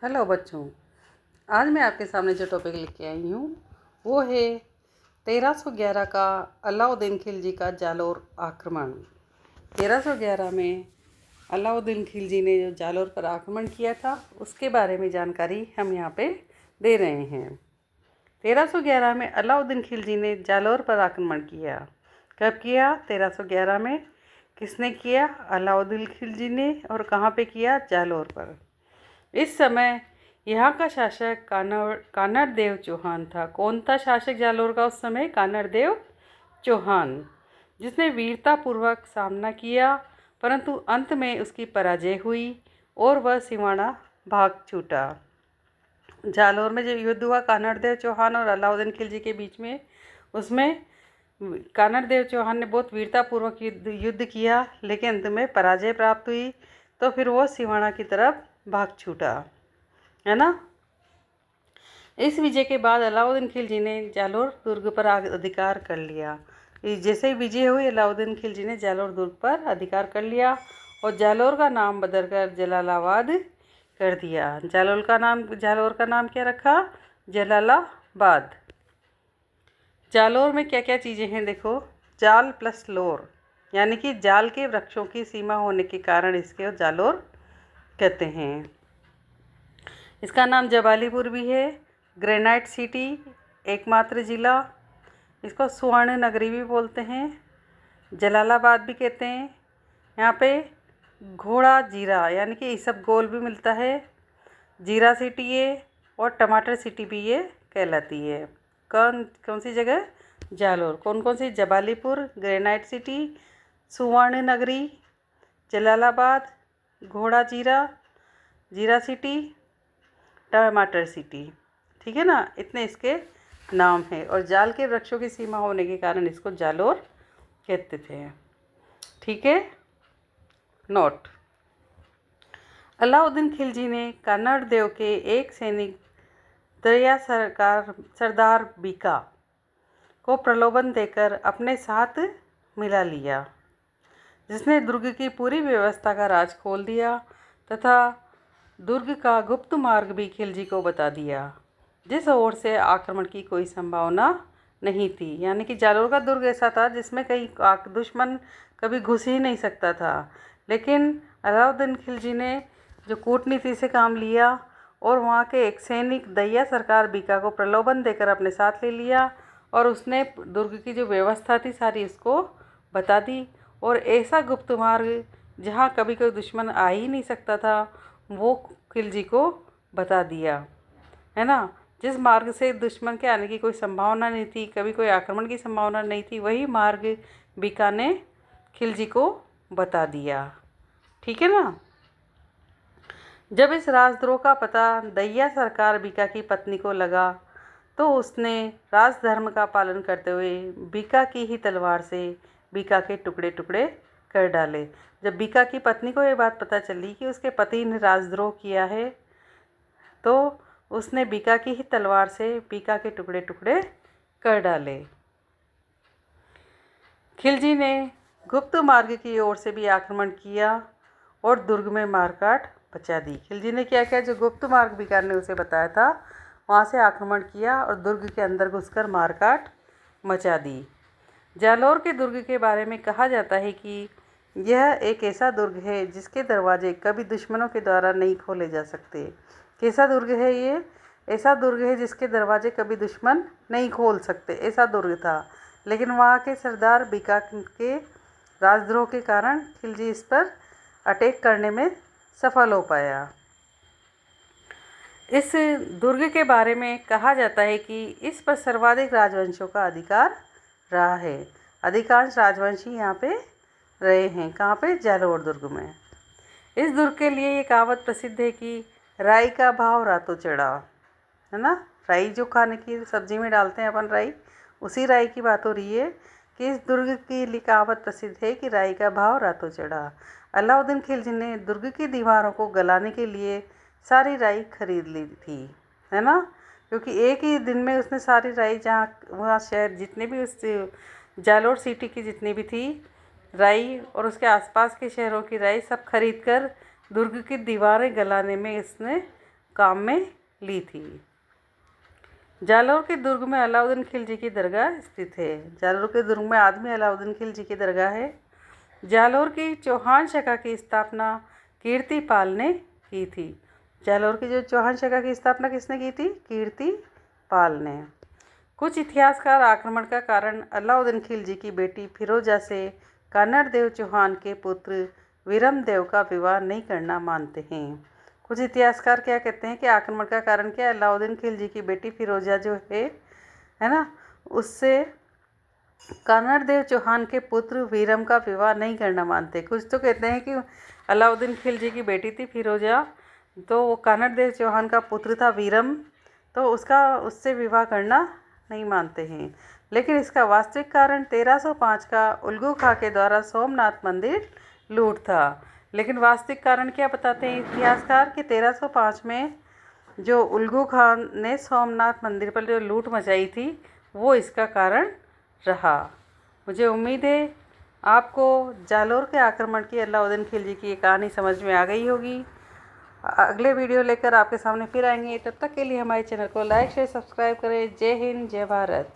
Hello बच्चों, आज मैं आपके सामने जो टॉपिक लेके आई हूँ वो है 1311 का अलाउद्दीन खिलजी का जालोर आक्रमण। 1311 में अलाउद्दीन खिलजी ने जो जालोर पर आक्रमण किया था उसके बारे में जानकारी हम यहाँ पे दे रहे हैं। 1311 में अलाउद्दीन खिलजी ने जालोर पर आक्रमण किया। कब किया? 1311 में। किसने किया? अलाउद्दीन खिलजी ने। और कहाँ पे किया? जालोर पर। इस समय यहाँ का शासक कानड़ देव चौहान था। कौन था शासक जालोर का उस समय? कानड़ देव चौहान, जिसने वीरतापूर्वक सामना किया, परंतु अंत में उसकी पराजय हुई और वह सिवाना भाग छूटा। जालोर में जो युद्ध हुआ कानड़ देव चौहान और अलाउद्दीन खिलजी के बीच में, उसमें कानड़ देव चौहान ने बहुत वीरतापूर्वक युद्ध किया, लेकिन अंत में पराजय प्राप्त हुई। तो फिर वो सिवाना की तरफ भाग छूटा, है ना। इस विजय के बाद अलाउद्दीन खिलजी ने जालोर दुर्ग पर अधिकार कर लिया। जैसे ही विजय हुई, अलाउद्दीन खिलजी ने जालोर दुर्ग पर अधिकार कर लिया और जालोर का नाम बदलकर जलालाबाद कर दिया। जालोर का नाम क्या रखा? जलालाबाद। जालोर में क्या क्या चीज़ें हैं देखो। जाल प्लस लोर, यानी कि जाल के वृक्षों की सीमा होने के कारण इसके जालोर कहते हैं। इसका नाम जबालीपुर भी है। ग्रेनाइट सिटी एकमात्र ज़िला। इसको स्वर्ण नगरी भी बोलते हैं, जलालाबाद भी कहते हैं। यहाँ पे घोड़ा जीरा यानी कि इसबगोल भी मिलता है। जीरा सिटी है और टमाटर सिटी भी ये कहलाती है। कौन सी जगह? जालोर। कौन कौन सी? जबालीपुर, ग्रेनाइट सिटी, सुवर्ण नगरी, जलालाबाद, घोड़ा जीरा, जीरा सिटी, टमाटर सिटी। ठीक है ना, इतने इसके नाम हैं। और जाल के वृक्षों की सीमा होने के कारण इसको जालोर कहते थे। ठीक है, नोट। अलाउद्दीन खिलजी ने कन्नड़ देव के एक सैनिक दरिया सरदार बीका को प्रलोभन देकर अपने साथ मिला लिया, जिसने दुर्ग की पूरी व्यवस्था का राज खोल दिया तथा दुर्ग का गुप्त मार्ग भी खिलजी को बता दिया, जिस ओर से आक्रमण की कोई संभावना नहीं थी। यानी कि जालोर का दुर्ग ऐसा था जिसमें कहीं दुश्मन कभी घुस ही नहीं सकता था। लेकिन अलाउद्दीन खिलजी ने जो कूटनीति से काम लिया और वहाँ के एक सैनिक दैया सरकार बीका को प्रलोभन देकर अपने साथ ले लिया और उसने दुर्ग की जो व्यवस्था थी सारी उसको बता दी। और ऐसा गुप्त मार्ग जहाँ कभी कोई दुश्मन आ ही नहीं सकता था वो खिलजी को बता दिया, है ना। जिस मार्ग से दुश्मन के आने की कोई संभावना नहीं थी, कभी कोई आक्रमण की संभावना नहीं थी, वही मार्ग बीका ने खिलजी को बता दिया। ठीक है ना। जब इस राजद्रोह का पता दैया सरकार बीका की पत्नी को लगा तो उसने राजधर्म का पालन करते हुए बीका की ही तलवार से बीका के टुकड़े टुकड़े कर डाले। जब बीका की पत्नी को ये बात पता चली कि उसके पति ने राजद्रोह किया है तो उसने बीका की ही तलवार से बीका के टुकड़े टुकड़े कर डाले। खिलजी ने गुप्त मार्ग की ओर से भी आक्रमण किया और दुर्ग में मारकाट बचा दी। खिलजी ने क्या किया? जो गुप्त मार्ग बीका ने उसे बताया था वहाँ से आक्रमण किया और दुर्ग के अंदर घुसकर मारकाट मचा दी। जालोर के दुर्ग के बारे में कहा जाता है कि यह एक ऐसा दुर्ग है जिसके दरवाजे कभी दुश्मनों के द्वारा नहीं खोले जा सकते। कैसा दुर्ग है ये? ऐसा दुर्ग है जिसके दरवाजे कभी दुश्मन नहीं खोल सकते, ऐसा दुर्ग था। लेकिन वहाँ के सरदार बीका के राजद्रोह के कारण खिलजी इस पर अटैक करने में सफल हो पाया। इस दुर्ग के बारे में कहा जाता है कि इस पर सर्वाधिक राजवंशों का अधिकार रहा है। अधिकांश राजवंशी यहाँ पे रहे हैं। कहाँ पे? जालोर दुर्ग में। इस दुर्ग के लिए ये कहावत प्रसिद्ध है कि राई का भाव रातों चढ़ा, है ना। राई जो खाने की सब्जी में डालते हैं अपन, राई, उसी राई की बात हो रही है कि इस दुर्ग की लिए कहावत प्रसिद्ध है कि राई का भाव रातों चढ़ा। अलाउद्दीन खिलजी ने दुर्ग की दीवारों को गलाने के लिए सारी राई खरीद ली थी, है ना। क्योंकि एक ही दिन में उसने सारी राई, जहाँ वहाँ शहर जितने भी उस जालोर सिटी की जितनी भी थी राई और उसके आसपास के शहरों की राई सब खरीद कर दुर्ग की दीवारें गलाने में इसने काम में ली थी। जालौर के दुर्ग में अलाउद्दीन खिलजी की दरगाह स्थित है। जालौर के दुर्ग में आदमी अलाउद्दीन खिलजी की दरगाह है। जालौर की चौहान शाखा की स्थापना कीर्तिपाल ने की थी। जालौर की जो चौहान शाखा की स्थापना किसने की थी? कीर्तिपाल ने। कुछ इतिहासकार आक्रमण का कारण अलाउद्दीन खिलजी की बेटी फिरोजा से कन्नड़ देव चौहान के पुत्र वीरम देव का विवाह नहीं करना मानते हैं। कुछ इतिहासकार क्या कहते हैं कि आक्रमण का कारण क्या? अलाउद्दीन खिलजी की बेटी फिरोजा जो है ना, उससे कन्नड़ देव चौहान के पुत्र वीरम का विवाह नहीं करना मानते। कुछ तो कहते हैं कि अलाउद्दीन खिलजी की बेटी थी फिरोजा, तो वो कन्नड़ देव चौहान का पुत्र था वीरम, तो उससे विवाह करना नहीं मानते हैं। लेकिन इसका वास्तविक कारण 1305 का उल्गू खां के द्वारा सोमनाथ मंदिर लूट था। लेकिन वास्तविक कारण क्या बताते हैं इतिहासकार कि 1305 में जो उल्गू खां ने सोमनाथ मंदिर पर जो लूट मचाई थी वो इसका कारण रहा। मुझे उम्मीद है आपको जालौर के आक्रमण की अलाउद्दीन खिलजी की ये कहानी समझ में आ गई होगी। अगले वीडियो लेकर आपके सामने फिर आएंगे। तब तक के लिए हमारे चैनल को लाइक शेयर सब्सक्राइब करें। जय हिंद, जय भारत।